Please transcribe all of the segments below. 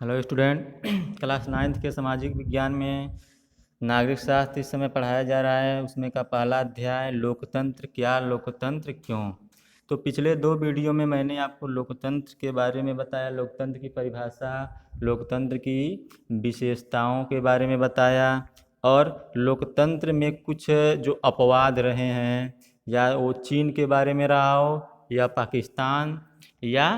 Hello student. Class 9th के सामाजिक विज्ञान में नागरिक शास्त्र इस समय पढ़ाया जा रहा है। उसमें का पहला अध्याय लोकतंत्र क्या, लोकतंत्र क्यों। तो पिछले 2 वीडियो में मैंने आपको लोकतंत्र के बारे में बताया, लोकतंत्र की परिभाषा, लोकतंत्र की विशेषताओं के बारे में बताया और लोकतंत्र में कुछ जो अपवाद रहे हैं, या वो चीन के बारे में रहा हो या पाकिस्तान या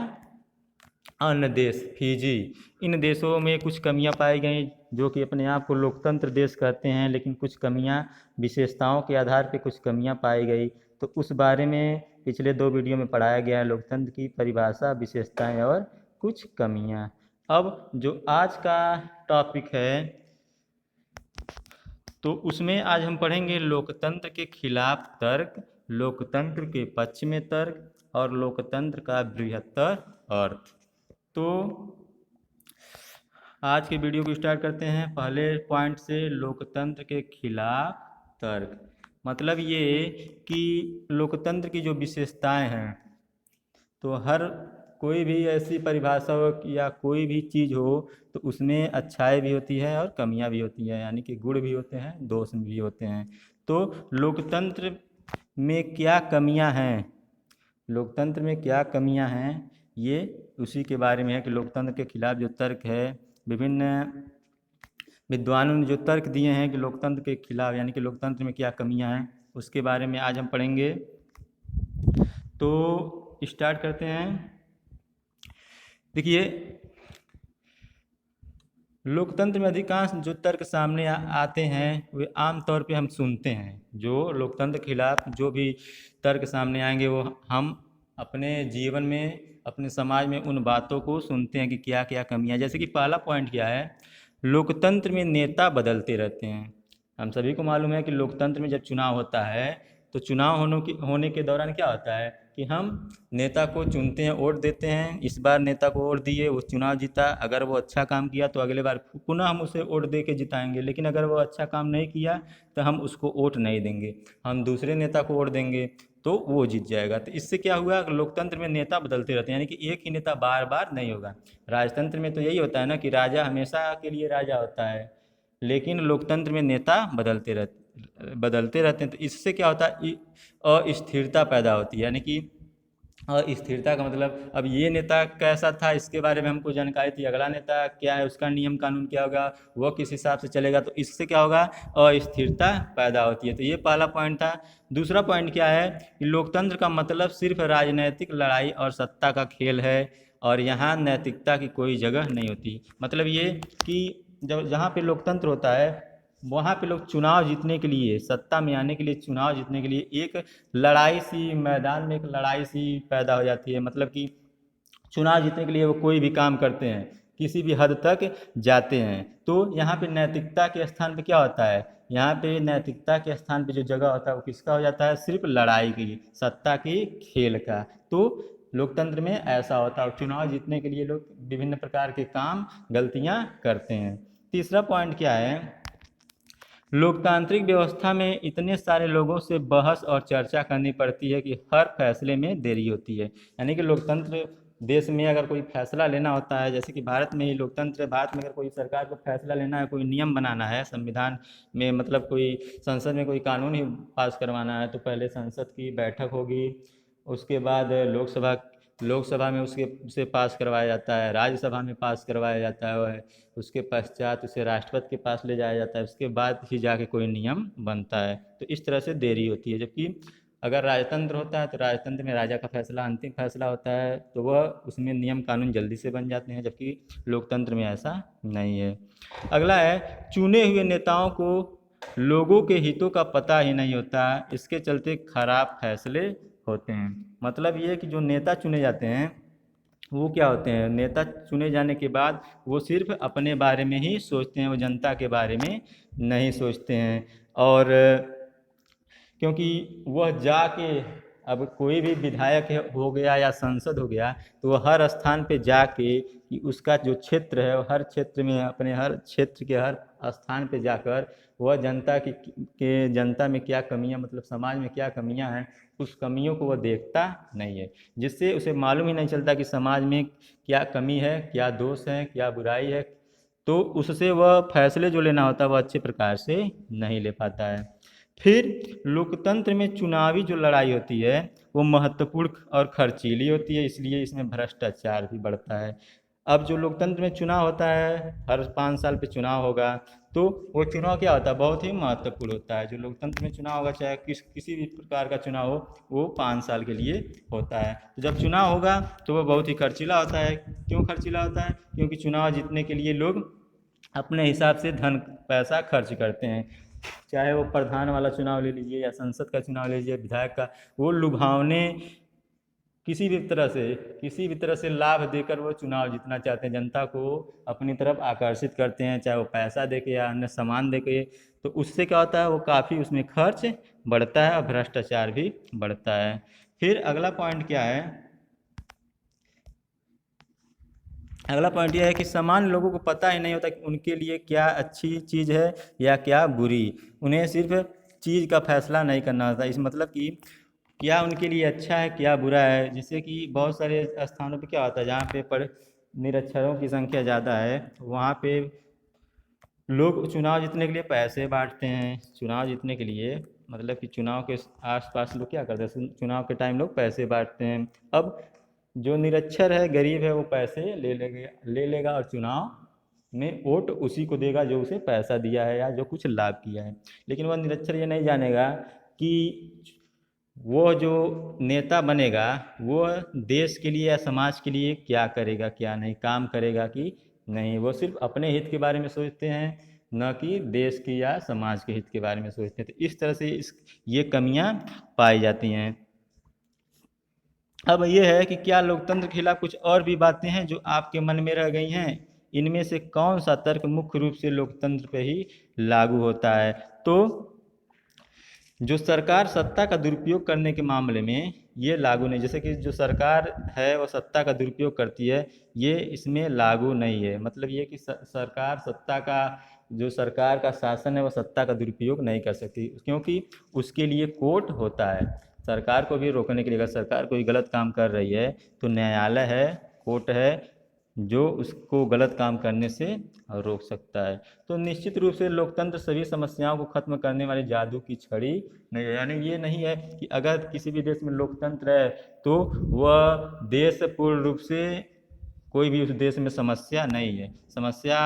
अन्य देश फिजी, इन देशों में कुछ कमियां पाई गई जो कि अपने आप को लोकतंत्र देश कहते हैं, लेकिन कुछ कमियां विशेषताओं के आधार पर कुछ कमियां पाई गई। तो उस बारे में पिछले 2 वीडियो में पढ़ाया गया है, लोकतंत्र की परिभाषा, विशेषताएं और कुछ कमियां। अब जो आज का टॉपिक है तो उसमें आज हम पढ़ेंगे लोकतंत्र के खिलाफ तर्क, लोकतंत्र के पक्ष में तर्क और लोकतंत्र का बृहत्तर अर्थ। तो आज के वीडियो को स्टार्ट करते हैं पहले पॉइंट से, लोकतंत्र के खिलाफ तर्क। मतलब ये कि लोकतंत्र की जो विशेषताएं हैं, तो हर कोई भी ऐसी परिभाषा हो या कोई भी चीज़ हो तो उसमें अच्छाई भी होती है और कमियां भी होती हैं, यानी कि गुण भी होते हैं, दोष भी होते हैं। तो लोकतंत्र में क्या कमियां हैं, लोकतंत्र में क्या कमियां हैं, ये उसी के बारे में है कि लोकतंत्र के खिलाफ जो तर्क है, विभिन्न विद्वानों ने जो तर्क दिए हैं कि लोकतंत्र के खिलाफ, यानी कि लोकतंत्र में क्या कमियां हैं, उसके बारे में आज हम पढ़ेंगे। तो स्टार्ट करते हैं। देखिए, लोकतंत्र में अधिकांश जो तर्क सामने आते हैं वे आम तौर पे हम सुनते हैं। जो लोकतंत्र के खिलाफ जो भी तर्क सामने आएंगे वो हम अपने जीवन में, अपने समाज में उन बातों को सुनते हैं कि क्या क्या कमियां। जैसे कि पहला पॉइंट क्या है, लोकतंत्र में नेता बदलते रहते हैं। हम सभी को मालूम है कि लोकतंत्र में जब चुनाव होता है तो चुनाव होने के दौरान क्या होता है कि हम नेता को चुनते हैं, वोट देते हैं। इस बार नेता को वोट दिए, वो चुनाव जीता, अगर वो अच्छा काम किया तो अगले बार पुनः हम उसे वोट दे के जिताएंगे, लेकिन अगर वो अच्छा काम नहीं किया तो हम उसको वोट नहीं देंगे, हम दूसरे नेता को वोट देंगे तो वो जीत जाएगा। तो इससे क्या हुआ, लोकतंत्र में नेता बदलते रहते हैं, यानी कि एक ही नेता बार बार नहीं होगा। राजतंत्र में तो यही होता है ना कि राजा हमेशा के लिए राजा होता है, लेकिन लोकतंत्र में नेता बदलते रहते हैं। तो इससे क्या होता है, अस्थिरता पैदा होती है। यानी कि अस्थिरता का मतलब, अब ये नेता कैसा था इसके बारे में हमको जानकारी थी, अगला नेता क्या है, उसका नियम कानून क्या होगा, वो किस हिसाब से चलेगा, तो इससे क्या होगा, अस्थिरता पैदा होती है। तो ये पहला पॉइंट था। दूसरा पॉइंट क्या है कि लोकतंत्र का मतलब सिर्फ राजनीतिक लड़ाई और सत्ता का खेल है और यहाँ नैतिकता की कोई जगह नहीं होती। मतलब ये कि जब जहाँ पे लोकतंत्र होता है वहाँ पे लोग चुनाव जीतने के लिए, सत्ता में आने के लिए, चुनाव जीतने के लिए एक लड़ाई सी, मैदान में एक लड़ाई सी पैदा हो जाती है। मतलब कि चुनाव जीतने के लिए वो कोई भी काम करते हैं, किसी भी हद तक जाते हैं। तो यहाँ पे नैतिकता के स्थान पे क्या होता है, यहाँ पे नैतिकता के स्थान पे जो जगह होता है वो किसका हो जाता है, सिर्फ लड़ाई की, सत्ता की, खेल का। तो लोकतंत्र में ऐसा होता है और चुनाव जीतने के लिए लोग विभिन्न प्रकार के काम, गलतियाँ करते हैं। तीसरा पॉइंट क्या है, लोकतांत्रिक व्यवस्था में इतने सारे लोगों से बहस और चर्चा करनी पड़ती है कि हर फैसले में देरी होती है। यानी कि लोकतंत्र देश में अगर कोई फैसला लेना होता है, जैसे कि भारत में ही लोकतंत्र, भारत में अगर कोई सरकार को फैसला लेना है, कोई नियम बनाना है संविधान में, मतलब कोई संसद में कोई कानून ही पास करवाना है, तो पहले संसद की बैठक होगी, उसके बाद लोकसभा में उसे पास करवाया जाता है, राज्यसभा में पास करवाया जाता है, उसके पश्चात उसे राष्ट्रपति के पास ले जाया जाता है, उसके बाद ही जाके कोई नियम बनता है। तो इस तरह से देरी होती है। जबकि अगर राजतंत्र होता है तो राजतंत्र में राजा का फैसला अंतिम फैसला होता है, तो वह उसमें नियम कानून जल्दी से बन जाते हैं, जबकि लोकतंत्र में ऐसा नहीं है। अगला है, चुने हुए नेताओं को लोगों के हितों का पता ही नहीं होता, इसके चलते खराब फैसले होते हैं। मतलब ये कि जो नेता चुने जाते हैं वो क्या होते हैं, नेता चुने जाने के बाद वो सिर्फ अपने बारे में ही सोचते हैं, वो जनता के बारे में नहीं सोचते हैं। और क्योंकि वह जाके अब कोई भी विधायक हो गया या सांसद हो गया तो वह हर स्थान पे जाके कि उसका जो क्षेत्र है हर क्षेत्र में अपने हर क्षेत्र के हर स्थान पे जाकर वह जनता के जनता में क्या कमियां मतलब समाज में क्या कमियां हैं उस कमियों को वह देखता नहीं है, जिससे उसे मालूम ही नहीं चलता कि समाज में क्या कमी है, क्या दोष है, क्या बुराई है। तो उससे वह फैसले जो लेना होता है वह अच्छे प्रकार से नहीं ले पाता है। फिर लोकतंत्र में चुनावी जो लड़ाई होती है वो महत्वपूर्ण और खर्चीली होती है, इसलिए इसमें भ्रष्टाचार भी बढ़ता है। अब जो लोकतंत्र में चुनाव होता है, हर 5 साल पे चुनाव होगा, तो वो चुनाव क्या होता है, बहुत ही महत्वपूर्ण होता है। जो लोकतंत्र में चुनाव होगा, चाहे किसी भी प्रकार का चुनाव हो, वो 5 साल के लिए होता है। तो जब चुनाव होगा तो वो बहुत ही खर्चीला होता है। क्यों खर्चीला होता है? क्योंकि चुनाव जीतने के लिए लोग अपने हिसाब से धन पैसा खर्च करते हैं। चाहे वो प्रधान वाला चुनाव ले लीजिए या संसद का चुनाव ले लीजिए, विधायक का, वो लुभावने किसी भी तरह से लाभ देकर वो चुनाव जीतना चाहते हैं, जनता को अपनी तरफ आकर्षित करते हैं, चाहे वो पैसा देके या अन्य सामान देके। तो उससे क्या होता है, वो काफ़ी उसमें खर्च बढ़ता है और भ्रष्टाचार भी बढ़ता है। फिर अगला पॉइंट क्या है, अगला पॉइंट यह है कि सामान्य लोगों को पता ही नहीं होता कि उनके लिए क्या अच्छी चीज़ है या क्या बुरी। उन्हें सिर्फ चीज़ का फैसला नहीं करना होता, इस मतलब कि क्या उनके लिए अच्छा है क्या बुरा है। जैसे कि बहुत सारे स्थानों पे क्या होता है, जहाँ पे पढ़ निरक्षरों की संख्या ज़्यादा है, वहाँ पे लोग चुनाव जीतने के लिए पैसे बांटते हैं। चुनाव जीतने के लिए मतलब कि चुनाव के आसपास लोग क्या करते हैं, चुनाव के टाइम लोग पैसे बांटते हैं। अब जो निरक्षर है, गरीब है, वो पैसे ले लेगा और चुनाव में वोट उसी को देगा जो उसे पैसा दिया है या जो कुछ लाभ किया है। लेकिन वह निरक्षर ये नहीं जानेगा कि वो जो नेता बनेगा वो देश के लिए या समाज के लिए क्या करेगा, क्या नहीं काम करेगा कि नहीं। वो सिर्फ अपने हित के बारे में सोचते हैं, न कि देश की या समाज के हित के बारे में सोचते हैं। तो इस तरह से ये कमियां पाई जाती हैं। अब ये है कि क्या लोकतंत्र के खिलाफ कुछ और भी बातें हैं जो आपके मन में रह गई हैं? इनमें से कौन सा तर्क मुख्य रूप से लोकतंत्र पे ही लागू होता है? तो जो सरकार सत्ता का दुरुपयोग करने के मामले में ये लागू नहीं, जैसे कि जो सरकार है वो सत्ता का दुरुपयोग करती है, ये इसमें लागू नहीं है। मतलब ये कि सरकार सत्ता का जो सरकार का शासन है वो सत्ता का दुरुपयोग नहीं कर सकती, क्योंकि उसके लिए कोर्ट होता है। सरकार को भी रोकने के लिए, अगर सरकार कोई गलत काम कर रही है तो न्यायालय है, कोर्ट है, जो उसको गलत काम करने से रोक सकता है। तो निश्चित रूप से लोकतंत्र सभी समस्याओं को खत्म करने वाली जादू की छड़ी नहीं है। यानी ये नहीं है कि अगर किसी भी देश में लोकतंत्र है तो वह देश पूर्ण रूप से, कोई भी उस देश में समस्या नहीं है। समस्या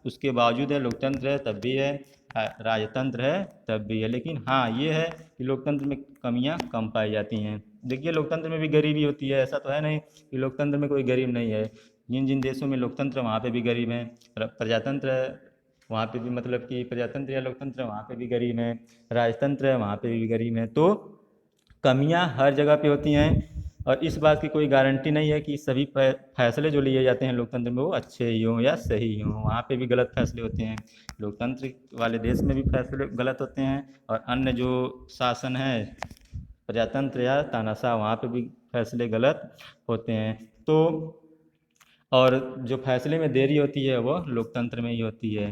उसके बावजूद है, लोकतंत्र है तब भी है, राजतंत्र है तब भी है। लेकिन हाँ ये है कि लोकतंत्र में कमियां कम पाई जाती हैं। देखिए लोकतंत्र में भी गरीबी होती है, ऐसा तो है नहीं कि लोकतंत्र में कोई गरीब नहीं है। जिन जिन देशों में लोकतंत्र वहाँ पे भी गरीब हैं, प्रजातंत्र है वहाँ पे भी, मतलब कि प्रजातंत्र या लोकतंत्र वहाँ पे भी गरीब हैं, राजतंत्र है वहाँ पे भी गरीब हैं। तो कमियां हर जगह पे होती हैं और इस बात की कोई गारंटी नहीं है कि सभी फैसले जो लिए जाते हैं लोकतंत्र में वो अच्छे ही हों या सही हों। वहाँ पे भी गलत फैसले होते हैं, लोकतंत्र वाले देश में भी फैसले गलत होते हैं, और अन्य जो शासन है प्रजातंत्र या तानाशाह वहाँ पे भी फैसले गलत होते हैं। तो और जो फैसले में देरी होती है वो लोकतंत्र में ही होती है।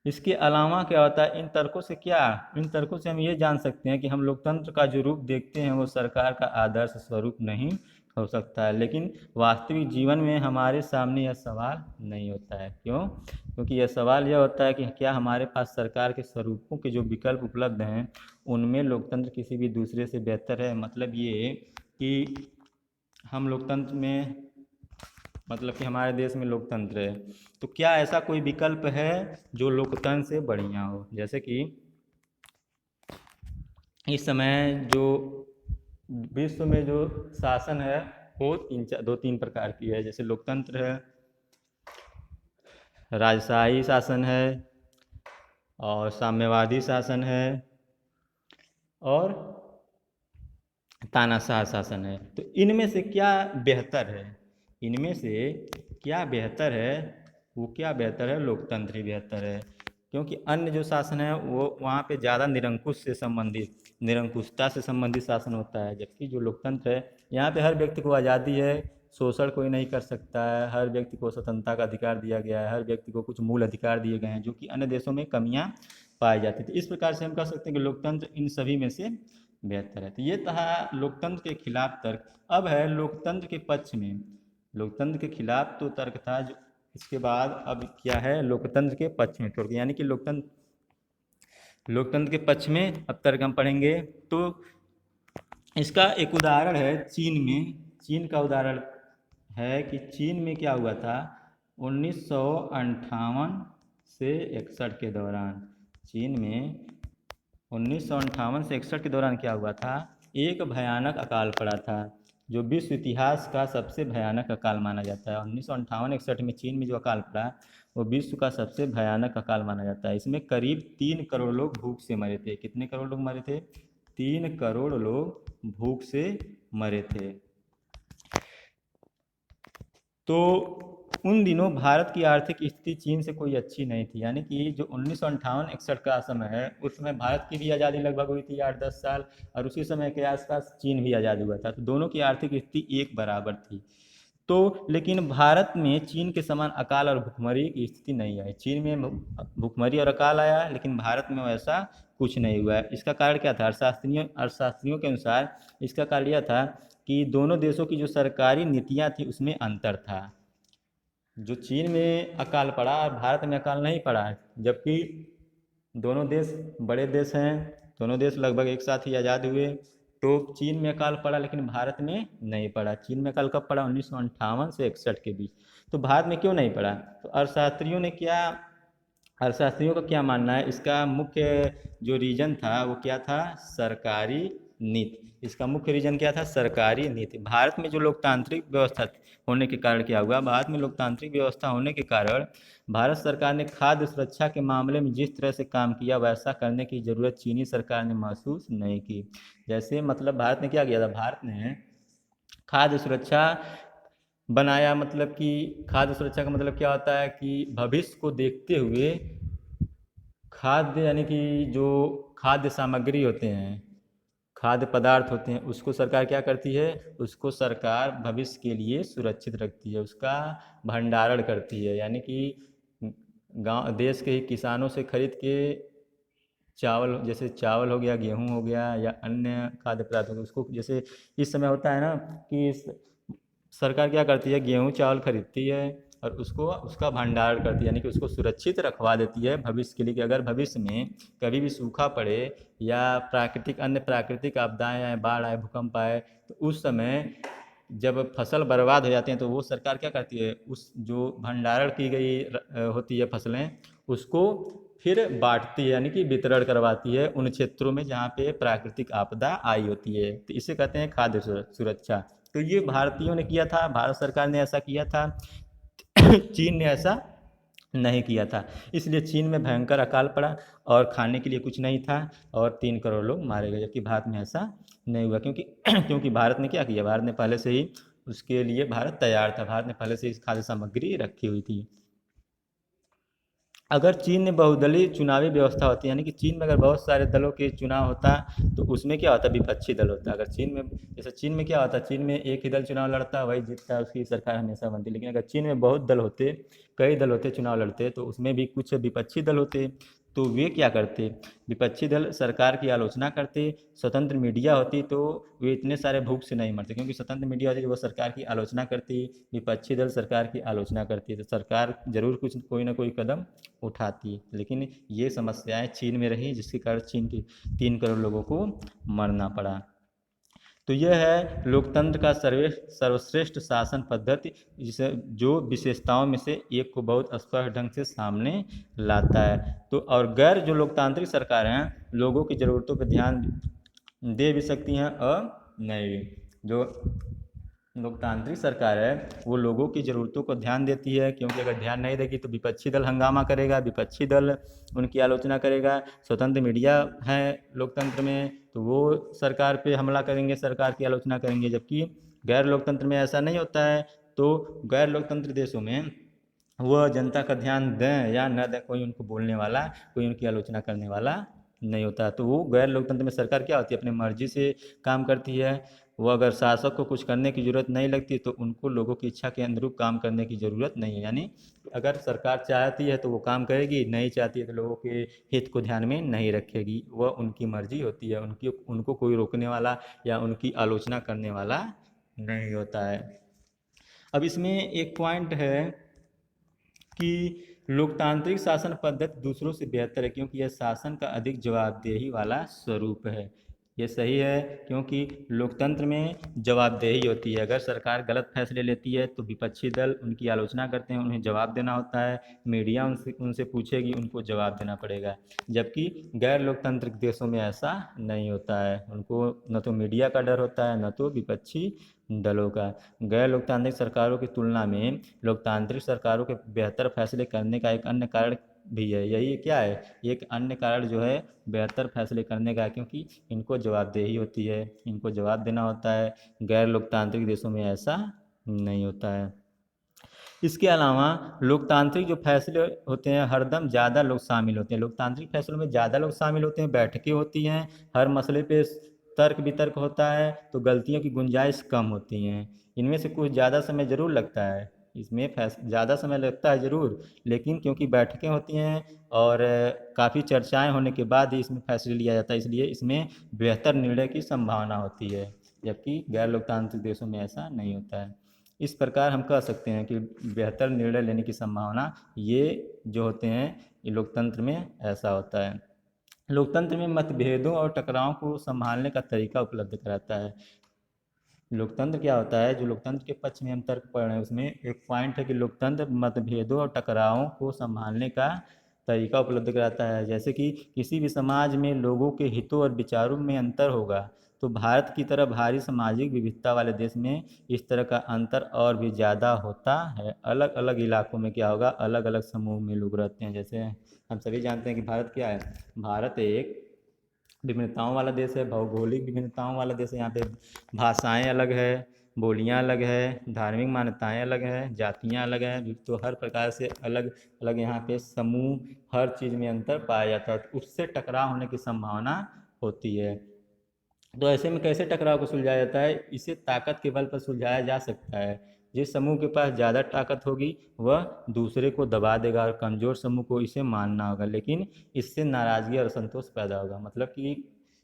इसके अलावा क्या होता है, इन तर्कों से हम ये जान सकते हैं कि हम लोकतंत्र का जो रूप देखते हैं वो सरकार का आदर्श स्वरूप नहीं हो सकता है। लेकिन वास्तविक जीवन में हमारे सामने यह सवाल नहीं होता है। क्यों? क्योंकि यह सवाल यह होता है कि क्या हमारे पास सरकार के स्वरूपों के जो विकल्प उपलब्ध हैं उनमें लोकतंत्र किसी भी दूसरे से बेहतर है। मतलब ये कि हम लोकतंत्र में, मतलब कि हमारे देश में लोकतंत्र है तो क्या ऐसा कोई विकल्प है जो लोकतंत्र से बढ़िया हो। जैसे कि इस समय जो विश्व में जो शासन है वो दो तीन प्रकार की है। जैसे लोकतंत्र है, राजशाही शासन है, और साम्यवादी शासन है, और तानाशाह शासन है। तो इनमें से क्या बेहतर है, इनमें से क्या बेहतर है, वो क्या बेहतर है, लोकतंत्र ही बेहतर है। क्योंकि अन्य जो शासन है वो वहाँ पे ज़्यादा निरंकुशता से संबंधित शासन होता है, जबकि जो लोकतंत्र है यहाँ पे हर व्यक्ति को आज़ादी है, शोषण कोई नहीं कर सकता है, हर व्यक्ति को स्वतंत्रता का अधिकार दिया गया है, हर व्यक्ति को कुछ मूल अधिकार दिए गए हैं जो कि अन्य देशों में कमियाँ पाई जाती थी। इस प्रकार से हम कह सकते हैं कि लोकतंत्र इन सभी में से बेहतर है। तो ये था लोकतंत्र के खिलाफ तर्क। अब है लोकतंत्र के पक्ष में। लोकतंत्र के खिलाफ तो तर्क था, जो इसके बाद अब क्या है, लोकतंत्र के पक्ष में तर्क, यानी कि लोकतंत्र के पक्ष में अब तर्क हम पढ़ेंगे। तो इसका एक उदाहरण है चीन में। चीन का उदाहरण है कि चीन में क्या हुआ था 1958 से 61 के दौरान। चीन में 1958 से 61 के दौरान क्या हुआ था, एक भयानक अकाल पड़ा था, जो विश्व इतिहास का सबसे भयानक अकाल माना जाता है। 1958-61 में चीन में जो अकाल पड़ा वो विश्व का सबसे भयानक अकाल माना जाता है। इसमें करीब 3 करोड़ लोग भूख से मरे थे। कितने करोड़ लोग मरे थे? 3 करोड़ लोग भूख से मरे थे। तो उन दिनों भारत की आर्थिक स्थिति चीन से कोई अच्छी नहीं थी, यानी कि जो 1958-61 का समय है उस समय भारत की भी आज़ादी लगभग हुई थी 8-10 साल, और उसी समय के आसपास चीन भी आज़ाद हुआ था। तो दोनों की आर्थिक स्थिति एक बराबर थी। तो लेकिन भारत में चीन के समान अकाल और भुखमरी की स्थिति नहीं आई। चीन में भुखमरी और अकाल आया, लेकिन भारत में वैसा कुछ नहीं हुआ। इसका कारण क्या था? अर्थशास्त्रियों के अनुसार इसका कारण यह था कि दोनों देशों की जो सरकारी नीतियाँ थी उसमें अंतर था। जो चीन में अकाल पड़ा और भारत में अकाल नहीं पड़ा, जबकि दोनों देश बड़े देश हैं, दोनों देश लगभग एक साथ ही आज़ाद हुए। तो चीन में अकाल पड़ा लेकिन भारत में नहीं पड़ा। चीन में अकाल कब पड़ा? 1958 से 61 के बीच। तो भारत में क्यों नहीं पड़ा? तो अर्थशास्त्रियों का क्या मानना है? इसका मुख्य जो रीजन था वो क्या था? सरकारी नीति। इसका मुख्य रीजन क्या था? सरकारी नीति। भारत में जो लोकतांत्रिक व्यवस्था होने के कारण क्या हुआ, भारत में लोकतांत्रिक व्यवस्था होने के कारण भारत सरकार ने खाद्य सुरक्षा के मामले में जिस तरह से काम किया वैसा करने की ज़रूरत चीनी सरकार ने महसूस नहीं की। जैसे मतलब भारत ने क्या किया था, भारत ने खाद्य सुरक्षा बनाया, मतलब कि खाद्य सुरक्षा का मतलब क्या होता है कि भविष्य को देखते हुए खाद्य, यानी कि जो खाद्य सामग्री होते हैं, खाद्य पदार्थ होते हैं, उसको सरकार क्या करती है? उसको सरकार भविष्य के लिए सुरक्षित रखती है, उसका भंडारण करती है। यानी कि गांव देश के ही किसानों से खरीद के चावल, जैसे चावल हो गया, गेहूं हो गया या अन्य खाद्य पदार्थ हो गए, उसको जैसे इस समय होता है ना कि सरकार क्या करती है, गेहूं चावल खरीदती है और उसको उसका भंडारण करती है, यानी कि उसको सुरक्षित रखवा देती है भविष्य के लिए, कि अगर भविष्य में कभी भी सूखा पड़े या अन्य प्राकृतिक आपदाएं आए, बाढ़ आए, भूकंप आए, तो उस समय जब फसल बर्बाद हो जाती हैं तो वो सरकार क्या करती है, उस जो भंडारण की गई होती है फसलें, उसको फिर बांटती है, यानी कि वितरण करवाती है उन क्षेत्रों में जहाँ पे प्राकृतिक आपदा आई होती है। तो इसे कहते हैं खाद्य सुरक्षा। तो ये भारतीयों ने किया था, भारत सरकार ने ऐसा किया था। चीन ने ऐसा नहीं किया था, इसलिए चीन में भयंकर अकाल पड़ा और खाने के लिए कुछ नहीं था और 3 करोड़ लोग मारे गए, जबकि भारत में ऐसा नहीं हुआ। क्योंकि क्योंकि भारत ने क्या किया, भारत ने पहले से ही उसके लिए भारत तैयार था, भारत ने पहले से ही खाद्य सामग्री रखी हुई थी। अगर चीन में बहुदलीय चुनावी व्यवस्था होती, यानी कि चीन में अगर बहुत सारे दलों के चुनाव होता तो उसमें क्या होता, विपक्षी दल होता। अगर चीन में, जैसे चीन में क्या होता, चीन में एक ही दल चुनाव लड़ता, वही जीतता, उसकी सरकार हमेशा बनती। लेकिन अगर चीन में बहुत दल होते, कई दल होते चुनाव लड़ते, तो उसमें भी कुछ विपक्षी दल होते। तो वे क्या करते, विपक्षी दल सरकार की आलोचना करते। स्वतंत्र मीडिया होती तो वे इतने सारे भूख से नहीं मरते, क्योंकि स्वतंत्र मीडिया होती वो सरकार की आलोचना करती, विपक्षी दल सरकार की आलोचना करती, तो सरकार जरूर कुछ कोई ना कोई कदम उठाती। लेकिन ये समस्याएं चीन में रही, जिसके कारण चीन के 3 करोड़ लोगों को मरना पड़ा। तो यह है लोकतंत्र का सर्वश्रेष्ठ शासन पद्धति, जिसे जो विशेषताओं में से एक को बहुत स्पष्ट ढंग से सामने लाता है। तो और गैर जो लोकतांत्रिक सरकार हैं लोगों की ज़रूरतों पर ध्यान दे भी सकती हैं और नहीं भी। जो लोकतांत्रिक सरकार है वो लोगों की ज़रूरतों को ध्यान देती है, क्योंकि अगर ध्यान नहीं देगी तो विपक्षी दल हंगामा करेगा, विपक्षी दल उनकी आलोचना करेगा। स्वतंत्र मीडिया है लोकतंत्र में तो वो सरकार पे हमला करेंगे, सरकार की आलोचना करेंगे, जबकि गैर लोकतंत्र में ऐसा नहीं होता है। तो गैर लोकतंत्र देशों में वह जनता का ध्यान दें या न दें, कोई उनको बोलने वाला, कोई उनकी आलोचना करने वाला नहीं होता। तो वो गैर लोकतंत्र में सरकार क्या होती है, अपनी मर्जी से काम करती है। वो अगर शासक को कुछ करने की ज़रूरत नहीं लगती तो उनको लोगों की इच्छा के अनुरूप काम करने की ज़रूरत नहीं है। यानी अगर सरकार चाहती है तो वो काम करेगी, नहीं चाहती है तो लोगों के हित को ध्यान में नहीं रखेगी। वह उनकी मर्जी होती है, उनको कोई रोकने वाला या उनकी आलोचना करने वाला नहीं होता है। अब इसमें एक पॉइंट है कि लोकतांत्रिक शासन पद्धति दूसरों से बेहतर है क्योंकि यह शासन का अधिक जवाबदेही वाला स्वरूप है। ये सही है क्योंकि लोकतंत्र में जवाबदेही होती है। अगर सरकार गलत फैसले लेती है तो विपक्षी दल उनकी आलोचना करते हैं, उन्हें जवाब देना होता है। मीडिया उनसे उनसे पूछेगी, उनको जवाब देना पड़ेगा। जबकि गैर लोकतांत्रिक देशों में ऐसा नहीं होता है। उनको न तो मीडिया का डर होता है, न तो विपक्षी दलों का। गैर लोकतांत्रिक सरकारों की तुलना में लोकतांत्रिक सरकारों के बेहतर फैसले करने का एक अन्य कारण भी है। यही क्या है, एक अन्य कारण जो है बेहतर फैसले करने का, क्योंकि इनको जवाबदेही होती है, इनको जवाब देना होता है। गैर लोकतांत्रिक देशों में ऐसा नहीं होता है। इसके अलावा लोकतांत्रिक जो फैसले होते हैं हरदम ज़्यादा लोग शामिल होते हैं। लोकतांत्रिक फैसलों में ज़्यादा लोग शामिल होते हैं, बैठकें होती हैं, हर मसले पे तर्क वितर्क होता है, तो गलतियों की गुंजाइश कम होती हैं। इनमें से कुछ ज़्यादा समय ज़रूर लगता है, इसमें ज़्यादा समय लगता है ज़रूर, लेकिन क्योंकि बैठकें होती हैं और काफ़ी चर्चाएं होने के बाद ही इसमें फैसले लिया जाता है, इसलिए इसमें बेहतर निर्णय की संभावना होती है। जबकि गैर लोकतांत्रिक देशों में ऐसा नहीं होता है। इस प्रकार हम कह सकते हैं कि बेहतर निर्णय लेने की संभावना ये जो होते हैं ये लोकतंत्र में ऐसा होता है। लोकतंत्र में मतभेदों और टकराव को संभालने का तरीका उपलब्ध कराता है। लोकतंत्र क्या होता है, जो लोकतंत्र के पक्ष में हम तर्क पढ़ रहे हैं उसमें एक पॉइंट है कि लोकतंत्र मतभेदों और टकरावों को संभालने का तरीका उपलब्ध कराता है। जैसे कि किसी भी समाज में लोगों के हितों और विचारों में अंतर होगा, तो भारत की तरह भारी सामाजिक विविधता वाले देश में इस तरह का अंतर और भी ज़्यादा होता है। अलग अलग इलाकों में क्या होगा, अलग अलग समूह में लोग रहते हैं। जैसे हम सभी जानते हैं कि भारत क्या है, भारत एक विभिन्नताओं वाला देश है, भौगोलिक विभिन्नताओं वाला देश है। यहाँ पे भाषाएं अलग है, बोलियां अलग है, धार्मिक मान्यताएं अलग है, जातियां अलग हैं, तो हर प्रकार से अलग अलग यहाँ पे समूह, हर चीज़ में अंतर पाया जाता है, तो उससे टकराव होने की संभावना होती है। तो ऐसे में कैसे टकराव को सुलझाया जाता है, इसे ताकत के बल पर सुलझाया जा सकता है। जिस समूह के पास ज़्यादा ताकत होगी वह दूसरे को दबा देगा और कमज़ोर समूह को इसे मानना होगा, लेकिन इससे नाराज़गी और असंतोष पैदा होगा। मतलब कि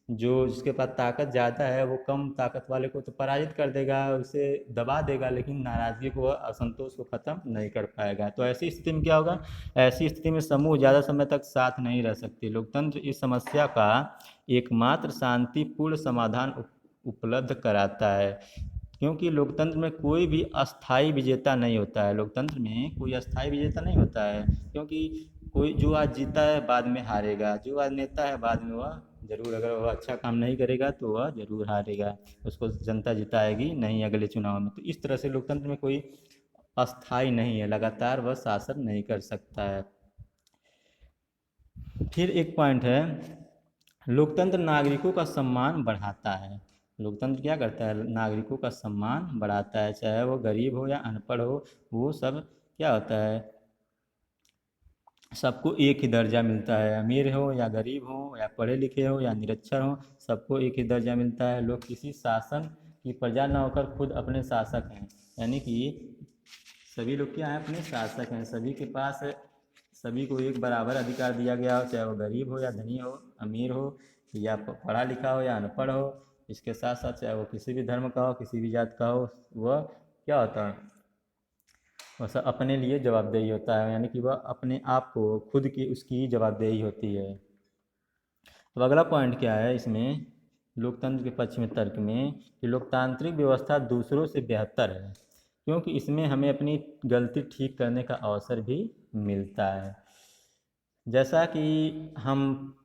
जो जिसके पास ताकत ज़्यादा है वो कम ताकत वाले को तो पराजित कर देगा, उसे दबा देगा, लेकिन नाराज़गी को, असंतोष को ख़त्म नहीं कर पाएगा। तो ऐसी स्थिति में क्या होगा, ऐसी स्थिति में समूह ज़्यादा समय तक साथ नहीं रह सकते। लोकतंत्र इस समस्या का एकमात्र शांतिपूर्ण समाधान उपलब्ध कराता है, क्योंकि लोकतंत्र में कोई भी अस्थाई विजेता नहीं होता है। लोकतंत्र में कोई अस्थाई विजेता नहीं होता है, क्योंकि कोई जो आज जीता है बाद में हारेगा, जो आज नेता है बाद में वह जरूर, अगर वह अच्छा काम नहीं करेगा तो वह जरूर हारेगा, उसको जनता जिताएगी नहीं अगले चुनाव में। तो इस तरह से लोकतंत्र में कोई अस्थाई नहीं है, लगातार वह शासन नहीं कर सकता है। फिर एक पॉइंट है, लोकतंत्र नागरिकों का सम्मान बढ़ाता है। लोकतंत्र क्या करता है, नागरिकों का सम्मान बढ़ाता है, चाहे वो गरीब हो या अनपढ़ हो, वो सब क्या होता है, सबको एक ही दर्जा मिलता है। अमीर हो या गरीब हो या पढ़े लिखे हो या निरक्षर हो, सबको एक ही दर्जा मिलता है। लोग किसी शासन की प्रजा न होकर खुद अपने शासक हैं। यानी कि सभी लोग क्या हैं, अपने शासक हैं। सभी के पास सभी को एक बराबर अधिकार दिया गया हो, चाहे वो गरीब हो या धनी हो, अमीर हो या पढ़ा लिखा हो या अनपढ़ हो। इसके साथ साथ चाहे वो किसी भी धर्म का हो, किसी भी जात का हो, वह क्या होता है, वह सब अपने लिए जवाबदेही होता है। यानी कि वह अपने आप को खुद की उसकी जवाबदेही होती है। तो अगला पॉइंट क्या है इसमें, लोकतंत्र के पक्ष में तर्क में, कि लोकतांत्रिक व्यवस्था दूसरों से बेहतर है क्योंकि इसमें हमें अपनी गलती ठीक करने का अवसर भी मिलता है। जैसा कि हम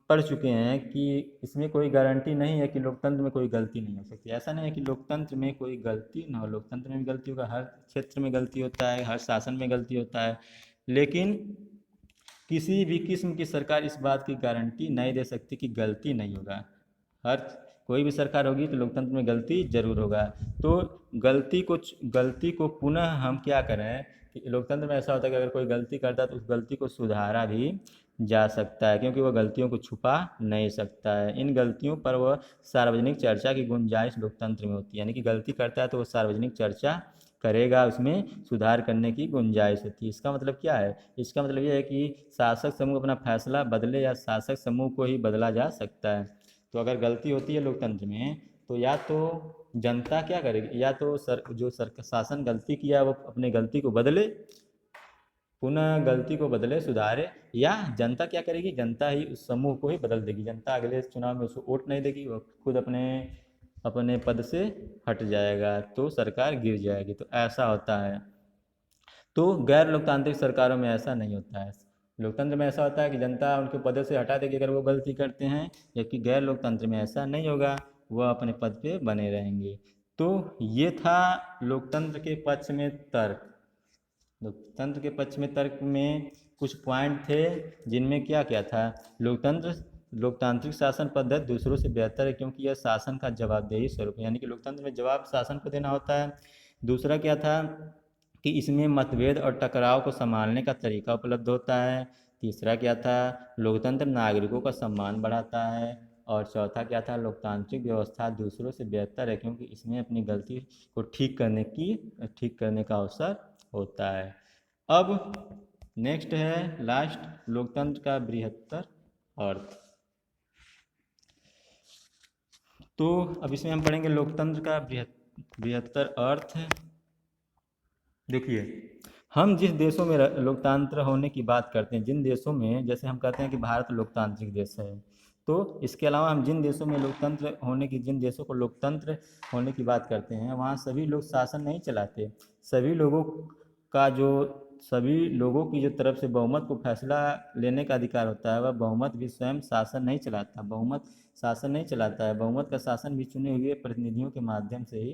पढ़ चुके हैं कि इसमें कोई गारंटी नहीं है कि लोकतंत्र में कोई गलती नहीं हो सकती। ऐसा नहीं है कि लोकतंत्र में कोई गलती ना हो, लोकतंत्र में भी गलती होगा, हर क्षेत्र में गलती होता है, हर शासन में गलती होता है। लेकिन किसी भी किस्म की सरकार इस बात की गारंटी नहीं दे सकती कि गलती नहीं होगा। हर कोई भी सरकार होगी तो लोकतंत्र में गलती जरूर होगा। तो गलती को पुनः हम क्या करें, कि लोकतंत्र में ऐसा होता है कि अगर कोई गलती करता है तो उस गलती को सुधारा भी जा सकता है, क्योंकि वह गलतियों को छुपा नहीं सकता है। इन गलतियों पर वह सार्वजनिक चर्चा की गुंजाइश लोकतंत्र में होती है, यानी कि गलती करता है तो वो सार्वजनिक चर्चा करेगा, उसमें सुधार करने की गुंजाइश होती है। इसका मतलब क्या है? इसका मतलब ये है कि शासक समूह अपना फैसला बदले या शासक समूह को ही बदला जा सकता है। तो अगर गलती होती है लोकतंत्र में तो या तो जनता क्या करेगी, या तो शासन गलती किया है वो अपने गलती को बदले, पुनः गलती को बदले सुधारे, या जनता क्या करेगी, जनता ही उस समूह को ही बदल देगी। जनता अगले चुनाव में उसको वोट नहीं देगी, वो खुद अपने अपने पद से हट जाएगा, तो सरकार गिर जाएगी। तो ऐसा होता है। तो गैर लोकतांत्रिक सरकारों में ऐसा नहीं होता है। लोकतंत्र में ऐसा होता है कि जनता उनके पद से हटा देगी अगर वो गलती करते हैं, जबकि गैर लोकतंत्र में ऐसा नहीं होगा, वह अपने पद पे बने रहेंगे। तो ये था लोकतंत्र के पक्ष में तर्क। लोकतंत्र के पक्ष में तर्क में कुछ पॉइंट थे जिनमें क्या क्या था। लोकतांत्रिक शासन पद्धति दूसरों से बेहतर है क्योंकि यह शासन का जवाबदेही स्वरूप है, यानी कि लोकतंत्र में जवाब शासन को देना होता है। दूसरा क्या था कि इसमें मतभेद और टकराव को संभालने का तरीका उपलब्ध होता है। तीसरा क्या था, लोकतंत्र नागरिकों का सम्मान बढ़ाता है। और चौथा क्या था, लोकतांत्रिक व्यवस्था दूसरों से बेहतर है क्योंकि इसमें अपनी गलती को ठीक करने का अवसर होता है। अब नेक्स्ट है लास्ट, लोकतंत्र का बृहत्तर अर्थ। तो अब इसमें हम पढ़ेंगे लोकतंत्र का बृहत्तर अर्थ। देखिए, हम जिस देशों में लोकतंत्र होने की बात करते हैं, जिन देशों में, जैसे हम कहते हैं कि भारत लोकतांत्रिक देश है, तो इसके अलावा हम जिन देशों में जिन देशों को लोकतंत्र होने की बात करते हैं, वहाँ सभी लोग शासन नहीं चलाते। सभी लोगों सभी लोगों की जो तरफ से बहुमत को फैसला लेने का अधिकार होता है, वह बहुमत भी स्वयं शासन नहीं चलाता। बहुमत का शासन भी चुने हुए प्रतिनिधियों के माध्यम से ही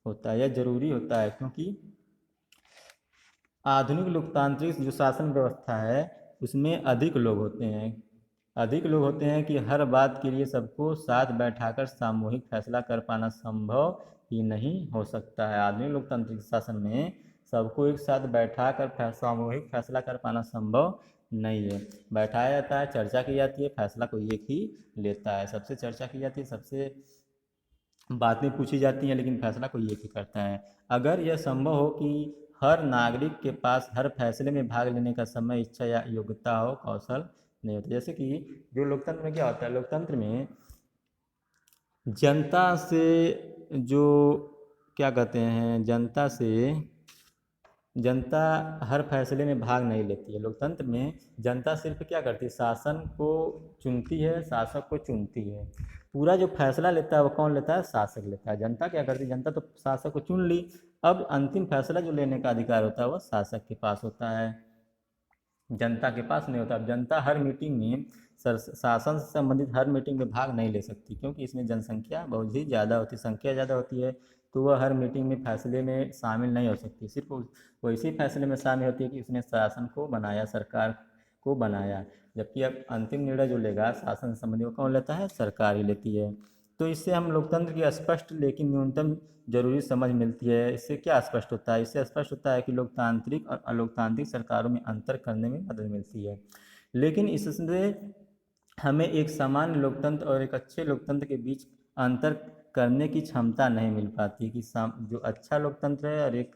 होता है। यह जरूरी होता है क्योंकि आधुनिक लोकतांत्रिक जो शासन व्यवस्था है उसमें अधिक लोग होते हैं कि हर बात के लिए सबको साथ बैठाकर सामूहिक फैसला कर पाना संभव ही नहीं हो सकता है। आधुनिक लोकतांत्रिक शासन में सबको एक साथ बैठाकर सामूहिक फैसला कर पाना संभव नहीं है। बैठाया जाता है, चर्चा की जाती है, फैसला कोई एक ही लेता है। सबसे चर्चा की जाती है, सबसे बातें पूछी जाती हैं, लेकिन फैसला कोई एक ही करता है। अगर यह संभव हो कि हर नागरिक के पास हर फैसले में भाग लेने का समय, इच्छा या योग्यता हो, कौशल नहीं होता। जैसे कि जो लोकतंत्र में क्या होता है, लोकतंत्र में जनता से जो क्या कहते हैं, जनता हर फैसले में भाग नहीं लेती है। लोकतंत्र में जनता सिर्फ क्या करती है, शासन को चुनती है, शासक को चुनती है। पूरा जो फैसला लेता है वो कौन लेता है, शासक लेता है। जनता क्या करती है, जनता तो शासक को चुन ली, अब अंतिम फैसला जो लेने का अधिकार होता है वह शासक के पास होता है, जनता के पास नहीं होता। अब जनता हर मीटिंग में शासन से संबंधित हर मीटिंग में भाग नहीं ले सकती क्योंकि इसमें जनसंख्या बहुत ही ज़्यादा होती है, संख्या ज़्यादा होती है, तो वह हर मीटिंग में फैसले में शामिल नहीं हो सकती। सिर्फ वो इसी फैसले में शामिल होती है कि उसने शासन को बनाया, सरकार को बनाया। जबकि अब अंतिम निर्णय जो लेगा शासन संबंधी वो कौन लेता है, सरकार ही लेती है। तो इससे हम लोकतंत्र की स्पष्ट लेकिन न्यूनतम जरूरी समझ मिलती है। इससे क्या स्पष्ट होता है, इससे स्पष्ट होता है कि लोकतांत्रिक और अलोकतांत्रिक सरकारों में अंतर करने में मदद मिलती है। लेकिन इससे हमें एक सामान्य लोकतंत्र और एक अच्छे लोकतंत्र के बीच अंतर करने की क्षमता नहीं मिल पाती कि जो अच्छा लोकतंत्र है और एक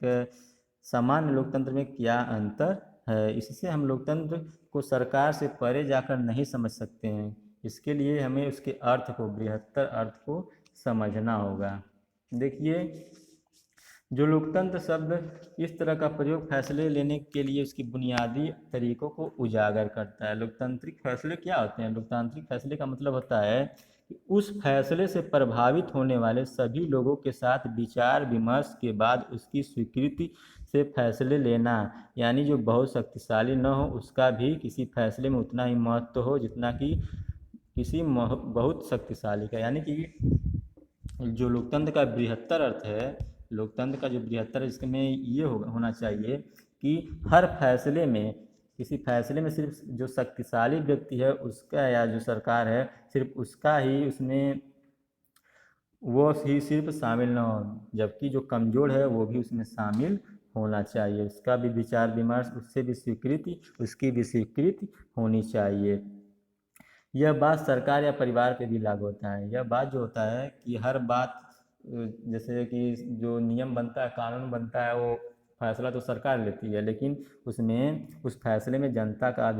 सामान्य लोकतंत्र में क्या अंतर है। इससे हम लोकतंत्र को सरकार से परे जाकर नहीं समझ सकते हैं। इसके लिए हमें उसके बृहत्तर अर्थ को समझना होगा। देखिए, जो लोकतंत्र शब्द इस तरह का प्रयोग फैसले लेने के लिए उसकी बुनियादी तरीकों को उजागर करता है। लोकतांत्रिक फैसले क्या होते हैं, लोकतांत्रिक फैसले का मतलब होता है कि उस फैसले से प्रभावित होने वाले सभी लोगों के साथ विचार विमर्श के बाद उसकी स्वीकृति से फैसले लेना, यानी जो बहुत शक्तिशाली न हो उसका भी किसी फैसले में उतना ही महत्व हो जितना कि किसी बहुत शक्तिशाली का। यानी कि जो लोकतंत्र का बृहत्तर अर्थ है, लोकतंत्र का जो बृहत्तर है, इसमें ये होना चाहिए कि हर फैसले में, किसी फैसले में सिर्फ जो शक्तिशाली व्यक्ति है उसका या जो सरकार है सिर्फ उसका ही उसमें वो ही सिर्फ शामिल न हो, जबकि जो कमज़ोर है वो भी उसमें शामिल होना चाहिए, उसका भी विचार विमर्श, उससे भी स्वीकृति, उसकी भी स्वीकृति होनी चाहिए। यह बात सरकार या परिवार पे भी लागू होता है। यह बात जो होता है कि हर बात जैसे कि जो नियम बनता है, कानून बनता है, वो फैसला तो सरकार लेती है, लेकिन उसमें उस फैसले में जनता का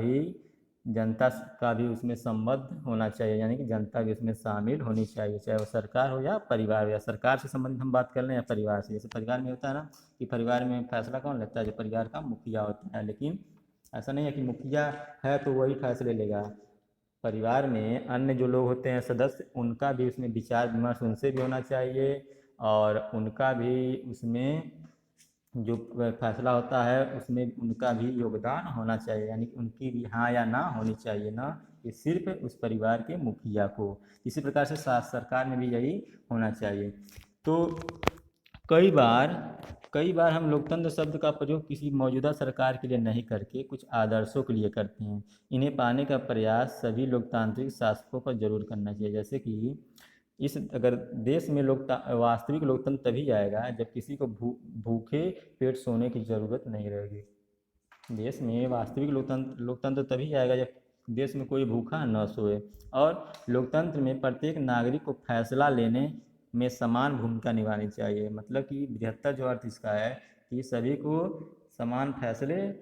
भी उसमें संबद्ध होना चाहिए, यानी कि जनता भी उसमें शामिल होनी चाहिए, चाहे वो सरकार हो या परिवार हो। या सरकार से संबंधित हम बात कर लें या परिवार से, जैसे परिवार में होता है ना कि परिवार में फैसला कौन लेता है, जो परिवार का मुखिया होता है। लेकिन ऐसा नहीं है कि मुखिया है तो वही फैसले लेगा। परिवार में अन्य जो लोग होते हैं सदस्य, उनका भी उसमें विचार विमर्श उनसे भी होना चाहिए, और उनका भी उसमें जो फैसला होता है उसमें उनका भी योगदान होना चाहिए, यानी कि उनकी भी हाँ या ना होनी चाहिए, ना कि सिर्फ उस परिवार के मुखिया को। इसी प्रकार से सरकार में भी यही होना चाहिए। तो कई बार हम लोकतंत्र शब्द का प्रयोग किसी मौजूदा सरकार के लिए नहीं करके कुछ आदर्शों के लिए करते हैं। इन्हें पाने का प्रयास सभी लोकतांत्रिक शासकों पर जरूर करना चाहिए। जैसे कि इस अगर देश में वास्तविक लोकतंत्र तभी आएगा जब किसी को भूखे पेट सोने की ज़रूरत नहीं रहेगी। देश में वास्तविक लोकतंत्र तभी आएगा जब देश में कोई भूखा न सोए। और लोकतंत्र में प्रत्येक नागरिक को फैसला लेने में समान भूमिका निभानी चाहिए। मतलब कि बृहत्तर जो अर्थ इसका है कि सभी को समान फैसले,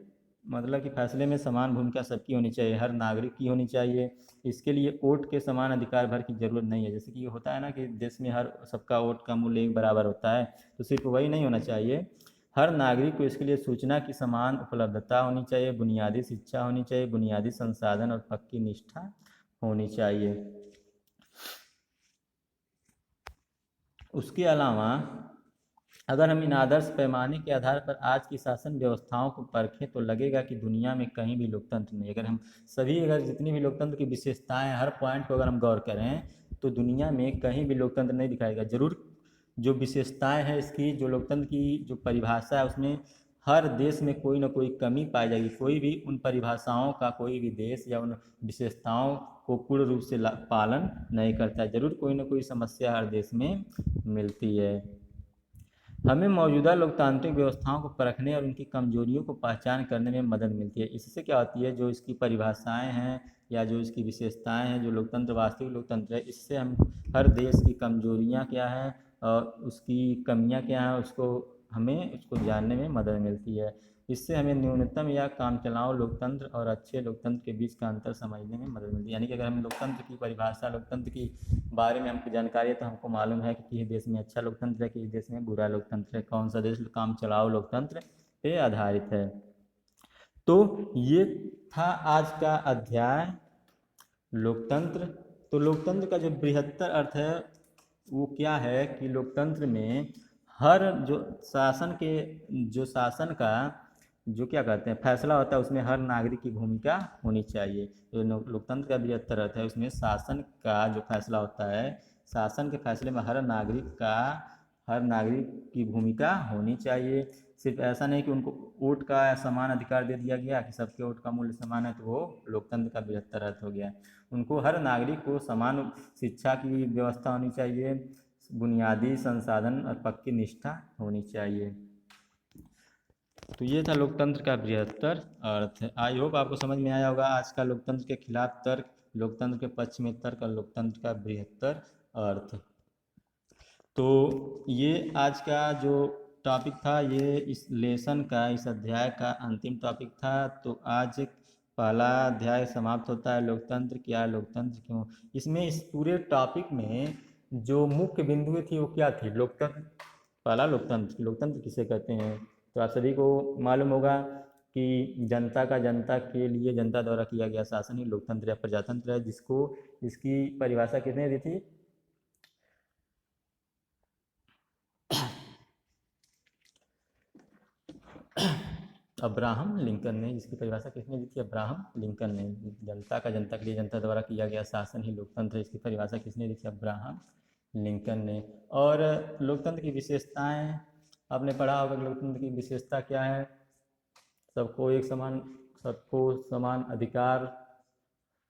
मतलब कि फैसले में समान भूमिका सबकी होनी चाहिए, हर नागरिक की होनी चाहिए। इसके लिए वोट के समान अधिकार भर की जरूरत नहीं है। जैसे कि होता है ना कि देश में हर सबका वोट का मूल्य एक बराबर होता है, तो सिर्फ वही नहीं होना चाहिए, हर नागरिक को इसके लिए सूचना की समान उपलब्धता होनी चाहिए, बुनियादी शिक्षा होनी चाहिए, बुनियादी संसाधन और पक्की निष्ठा होनी चाहिए। उसके अलावा अगर हम इन आदर्श पैमाने के आधार पर आज की शासन व्यवस्थाओं को परखें तो लगेगा कि दुनिया में कहीं भी लोकतंत्र नहीं। अगर जितनी भी लोकतंत्र की विशेषताएं, हर पॉइंट को अगर हम गौर करें तो दुनिया में कहीं भी लोकतंत्र नहीं दिखाएगा। जरूर जो विशेषताएं हैं इसकी, जो लोकतंत्र की जो परिभाषा है, उसमें हर देश में कोई ना कोई कमी पाई जाएगी। कोई भी उन परिभाषाओं का कोई भी देश या उन विशेषताओं को पूर्ण रूप से पालन नहीं करता है। जरूर कोई ना कोई समस्या हर देश में मिलती है। हमें मौजूदा लोकतांत्रिक व्यवस्थाओं को परखने और उनकी कमजोरियों को पहचान करने में मदद मिलती है। इससे क्या होती है, जो इसकी परिभाषाएं हैं या जो इसकी विशेषताएं हैं, जो लोकतंत्र वास्तविक लोकतंत्र है, इससे हम हर देश की कमजोरियां क्या हैं और उसकी कमियां क्या हैं, हमें उसको जानने में मदद मिलती है। इससे हमें न्यूनतम या कामचलाऊ लोकतंत्र और अच्छे लोकतंत्र के बीच का अंतर समझने में मदद मिलती है। यानी कि अगर हम लोकतंत्र की परिभाषा, लोकतंत्र की बारे में हमको जानकारी है तो हमको मालूम है कि किस देश में अच्छा लोकतंत्र है, किस देश में बुरा लोकतंत्र है, कौन सा देश काम चलाओ लोकतंत्र पे आधारित है। तो ये था आज का अध्याय लोकतंत्र। तो लोकतंत्र का जो बृहत्तर अर्थ है वो क्या है कि लोकतंत्र में हर जो शासन का जो क्या कहते हैं फैसला होता है, उसमें हर नागरिक की भूमिका होनी चाहिए। तो लोकतंत्र का बृहत्तर अर्थ है उसमें शासन का जो फैसला होता है, शासन के फैसले में हर नागरिक की भूमिका होनी चाहिए। सिर्फ ऐसा नहीं कि उनको वोट का समान अधिकार दे दिया गया कि सबके वोट का मूल्य समान है, तो वो लोकतंत्र का बृहत्तर अर्थ हो गया। उनको हर नागरिक को समान शिक्षा की व्यवस्था होनी चाहिए, बुनियादी संसाधन और पक्की निष्ठा होनी चाहिए। तो ये था लोकतंत्र का बृहत्तर अर्थ। आई होप आपको समझ में आया होगा आज का लोकतंत्र के खिलाफ तर्क, लोकतंत्र के पक्ष में तर्क और लोकतंत्र का बृहत्तर अर्थ। तो ये आज का जो टॉपिक था, ये इस लेसन का, इस अध्याय का अंतिम टॉपिक था। तो आज पहला अध्याय समाप्त होता है, लोकतंत्र क्या, लोकतंत्र क्यों। इसमें इस पूरे टॉपिक में जो मुख्य बिंदु थी वो क्या थी, लोकतंत्र, पहला लोकतंत्र किसे कहते हैं। तो आप सभी को मालूम होगा कि जनता के लिए जनता द्वारा किया गया शासन ही लोकतंत्र या प्रजातंत्र है, जिसको इसकी परिभाषा किसने दी थी, अब्राहम लिंकन ने। जिसकी परिभाषा किसने दी थी, अब्राहम लिंकन ने। जनता के लिए जनता द्वारा किया गया शासन ही लोकतंत्र है, इसकी परिभाषा किसने दी थी, अब्राहम लिंकन ने। और लोकतंत्र की विशेषताएं आपने पढ़ा होगा कि लोकतंत्र की विशेषता क्या है, सबको समान अधिकार,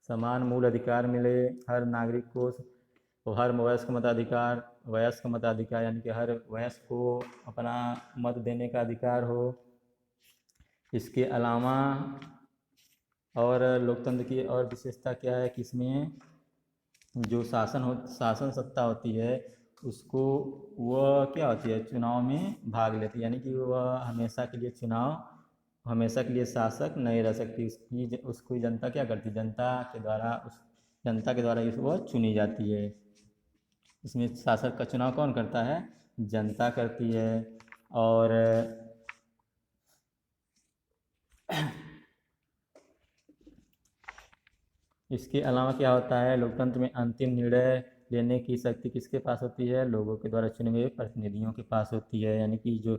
समान मूल अधिकार मिले हर नागरिक को, तो हर वयस्क मताधिकार, वयस्क मताधिकार, यानी कि हर वयस्क को अपना मत देने का अधिकार हो। इसके अलावा और लोकतंत्र की और विशेषता क्या है कि इसमें जो शासन सत्ता होती है उसको, वह क्या होती है, चुनाव में भाग लेती है, यानी कि वह हमेशा के लिए शासक नहीं रह सकती। उसको जनता क्या करती है, जनता के द्वारा वह चुनी जाती है। इसमें शासक का चुनाव कौन करता है, जनता करती है। और इसके अलावा क्या होता है, लोकतंत्र में अंतिम निर्णय लेने की शक्ति किसके पास होती है, लोगों के द्वारा चुने हुए प्रतिनिधियों के पास होती है। यानी कि जो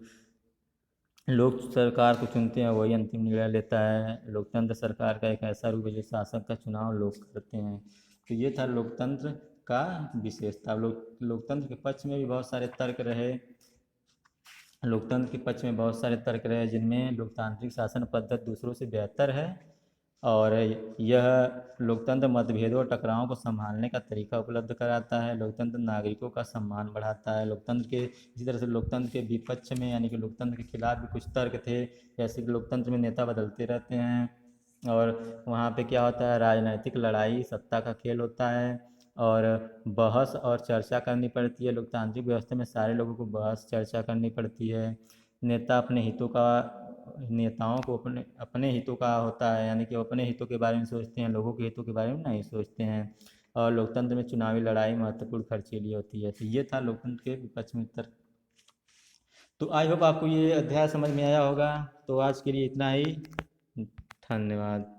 लोग सरकार को चुनते हैं वही अंतिम निर्णय लेता है। लोकतंत्र सरकार का एक ऐसा रूप है जो शासक का चुनाव लोग करते हैं। तो ये था लोकतंत्र का विशेषता। लोकतंत्र के पक्ष में भी बहुत सारे तर्क रहे। जिनमें लोकतांत्रिक शासन पद्धति दूसरों से बेहतर है, और यह लोकतंत्र मतभेदों और टकरावों को संभालने का तरीका उपलब्ध कराता है। लोकतंत्र नागरिकों का सम्मान बढ़ाता है। इसी तरह से लोकतंत्र के विपक्ष में, यानी कि लोकतंत्र के खिलाफ भी कुछ तर्क थे, जैसे कि लोकतंत्र में नेता बदलते रहते हैं, और वहाँ पे क्या होता है, राजनीतिक लड़ाई, सत्ता का खेल होता है, और बहस और चर्चा करनी पड़ती है। लोकतांत्रिक व्यवस्था में सारे लोगों को बहस चर्चा करनी पड़ती है। नेताओं को अपने हितों का होता है, यानी कि वो अपने हितों के बारे में सोचते हैं, लोगों के हितों के बारे में नहीं सोचते हैं। और लोकतंत्र में चुनावी लड़ाई महत्वपूर्ण खर्चीली होती है। तो ये था लोकतंत्र के विपक्ष में तर्क। तो आई होप आपको ये अध्याय समझ में आया होगा। तो आज के लिए इतना ही, धन्यवाद।